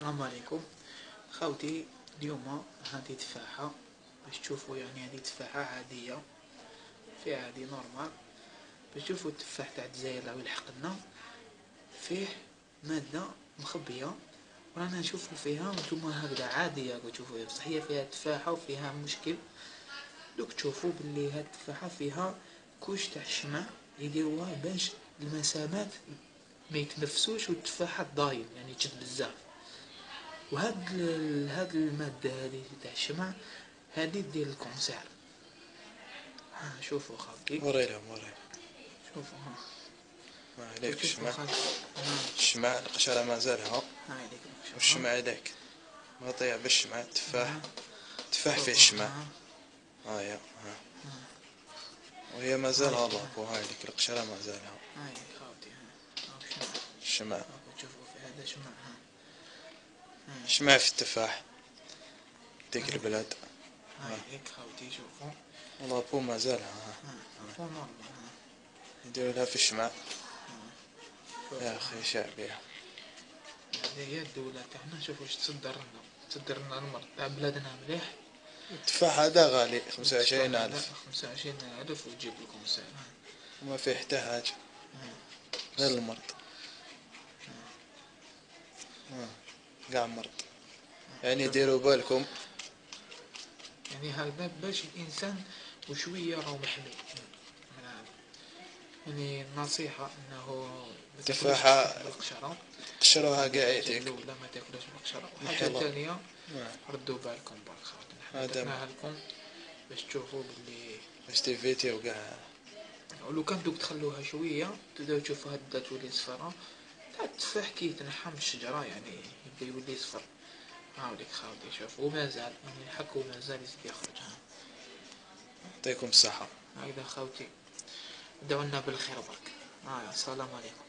السلام عليكم خاوتي. اليوم هذه تفاحة باش تشوفوا، يعني هذه تفاحة عادية فيها عادي نورمال. باش تشوفوا التفاح تاع الجزائر اللي يلحق لنا فيه مادة مخبية، ورانا نشوفوا فيها وانتوما هكذا عادية تشوفوا، بصح هي فيها تفاحة وفيها مشكل. دوك تشوفوا باللي هاد التفاحة فيها كوش تاع الشمع يديروها باش المسامات ما يتنفسوش والتفاحة تضايل يعني تشد بزاف. هاد المادة هذه تاع الشمع هذه دير الكونسير. ها شوفوا خاوتي، وريلهم شوفوا ها، ما عليك شوفوا الشمع. خاوتي الشمع القشرة ما زالها، هاي هذيك القشرة، والشمع عليك ما طيع بالشمع. التفاح فيه شوفوا الشمع. ها ها وهي ما زالها باكو. هاي لك القشرة ما زالها. هاي خاوتي ها الشمع تشوفوا في هذا شمع. ها الشمع في التفاح ديك البلاد. هاي هيك خاوتي شوفوا والله بو ما زالها. فو نورمال. يديروا لها في الشمع. يا اخي شعبية. هذه هي الدولة تاعنا. شوفوا واش تصدر لنا المرض تاع بلادنا مليح. التفاح هذا غالي 25,000. 25,000 وتجيب لكم سعر وما فيه حتى حاجة غير المرض. قاع مرض. يعني ديروا بالكم، يعني هكذا باش الانسان وشويه راهو محمي. يعني النصيحه انه تفاحة بالقشره، قشروها قاع يديك. لا ما تاكلوش بالقشره. وحاجه ثانيه ردوا بالكم برك خاطر حنا درناها لكم باش تشوفوا باللي باش تيفيتيو قاع. ولو كان دوك تخلوها شويه تبداو تشوفوا هدا تولي صفرا تاع التفاح كي يتنحى من الشجره يعني يبدا يولي صفر. هاوليك خاوتي شوف ومازال يعني الحك ومازال يزيد يخرج. يعطيكم الصحة. هكذا خاوتي، دعونا بالخير برك. السلام عليكم.